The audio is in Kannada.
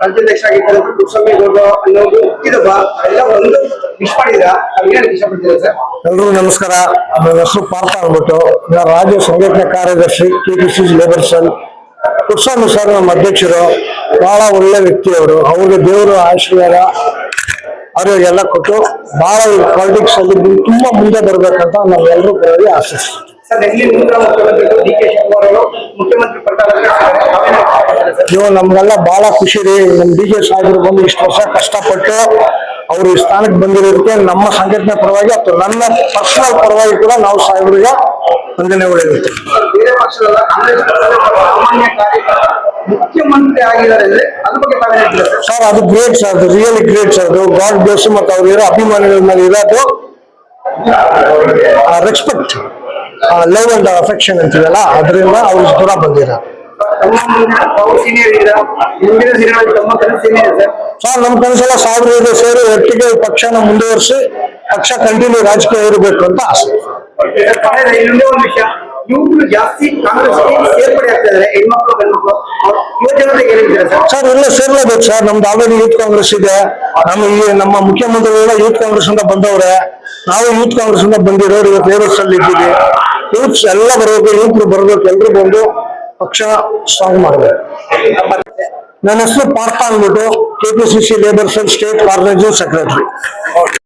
ರಾಜ್ಯಾಧ್ಯಕ್ಷ ಆಗಿದ್ದಾರೆ ಕುಮಾರಸ್ವಾಮಿ ಅನ್ನೋದು ಹುಟ್ಟಿದಬ್ಬ ಎಲ್ಲ ಒಂದು ವಿಶ್ ಮಾಡಿದ್ರ ಏನ್ ಇಷ್ಟಪಡ್ತೀರಾ ಸರ್? ಎಲ್ರಿಗೂ ನಮಸ್ಕಾರ. ನನ್ನ ಹೆಸರು ಪಾರ್ಥ ಅಂದ್ಬಿಟ್ಟು ನಾನು ರಾಜ್ಯ ಸಂಘಟನಾ ಕಾರ್ಯದರ್ಶಿ KPCC labour cell. Kumaraswamy sir ನಮ್ಮ ಅಧ್ಯಕ್ಷರು, ಬಹಳ ಒಳ್ಳೆ ವ್ಯಕ್ತಿ ಅವರು. ಅವ್ರಿಗೆ ದೇವರು ಆಶೀರ್ವಾದ ಅವರಿಗೆಲ್ಲ ಕೊಟ್ಟು ಬಹಳ ಪಾಲಿಟಿಕ್ಸ್ ಅಲ್ಲಿ ತುಂಬಾ ಮುಂದೆ ಬರ್ಬೇಕಂತ ನಾವೆಲ್ಲರೂ ಕೂಡ ಆಶಿಸ್ತೀವಿ. ಇವಾಗ ನಮ್ಗೆಲ್ಲ ಬಹಳ ಖುಷಿ ರೀ. ನಮ್ ಡಿ ಕೆ ಸಾಹೇಬರು ಬಂದು ಇಷ್ಟು ವರ್ಷ ಕಷ್ಟಪಟ್ಟು ಅವರು ಈ ಸ್ಥಾನಕ್ಕೆ ಬಂದಿರೋದಕ್ಕೆ ನಮ್ಮ ಸಂಘಟನೆ ಪರವಾಗಿ ಅಥವಾ ನನ್ನ ಪರ್ಸನಲ್ ಪರವಾಗಿ ಕೂಡ ನಾವು ಸಾಹೇಬರಿಗೆ ವಂದನೆಗಳು ಹೇಳ್ತೀವಿ. ಬೇರೆ ಪಕ್ಷದಲ್ಲ ಸಾಮಾನ್ಯ ಮುಖ್ಯಮಂತ್ರಿ ಆಗಿದ್ದಾರೆ ಅಂದ್ರೆ ಅದ್ರ ಬಗ್ಗೆ ತಾವೇನ್ ಹೇಳ್ತೀರಾ ಸರ್? ಅದು ಗ್ರೇಟ್ ಸರ್, ಅದು ರಿಯಲಿ ಗ್ರೇಟ್ ಸರ್. ಅದು ಗಾಡ್ ಬ್ಲೆಸ್. ಮತ್ತು ಅವ್ರು ಇರೋ ಅಭಿಮಾನಿಗಳ ಮೇಲೆ ಇರೋದು ರೆಸ್ಪೆಕ್ಟ್, ಲವ್ ಅಂಡ್ ಅಫೆಕ್ಷನ್ ಅಂತೀವಲ್ಲ, ಅದರಿಂದ ಅವ್ರು ದೂರ ಬಂದಿರೋ ಸರ್. ನಮ್ಮ ಕನಸೆಲ್ಲ ಸಾಹೇಬರು ಸೇರಿ ಒಟ್ಟಿಗೆ ಪಕ್ಷನ ಮುಂದುವರಿಸಿ ಪಕ್ಷ ಕಂಟಿನ್ಯೂ ರಾಜಕೀಯ ಇರಬೇಕು ಅಂತ ಆಸೆ. ಇನ್ನೊಂದೇ ಒಂದು ವಿಷಯ, ಯುವಕರು ಜಾಸ್ತಿ ಕಾಂಗ್ರೆಸ್ ಸೇರ್ಪಡೆ ಆಗ್ತಾ ಇದ್ದಾರೆ, ಹೆಣ್ಮಕ್ಳು ಗಂಡ್ಮಕ್ಳು. ಯುವಜನತೆಗೆ ಏನಿದೆ ಸರ್? ಎಲ್ಲ ಸೇರ್ಲೇಬೇಕು ಸರ್. ನಮ್ದು ಆಲ್ರೆಡಿ ಯೂತ್ ಕಾಂಗ್ರೆಸ್ ಇದೆ. ನಮ್ಮ ಮುಖ್ಯಮಂತ್ರಿಗಳ ಯೂತ್ ಕಾಂಗ್ರೆಸ್ ಇಂದ ಬಂದವ್ರೆ. ನಾವು ಯೂತ್ ಕಾಂಗ್ರೆಸ್ ಇಂದ ಬಂದಿರೋರು ಇವತ್ತು ಲೇಬರ್ಸ್ ಅಲ್ಲಿ ಇದ್ದೀವಿ. ಯೂತ್ಸ್ ಎಲ್ಲ ಬರಬೇಕು, ಯುವಕರು ಬರಬೇಕು, ಎಲ್ರು ಬಂದು ಪಕ್ಷ ಸ್ಟ್ರಾಂಗ್ ಮಾಡಬೇಕು. ನನ್ನ ಹೆಸರು ಪಾರ್ಥ ಅಂದ್ಬಿಟ್ಟು, KPCC labour cell state organising secretary.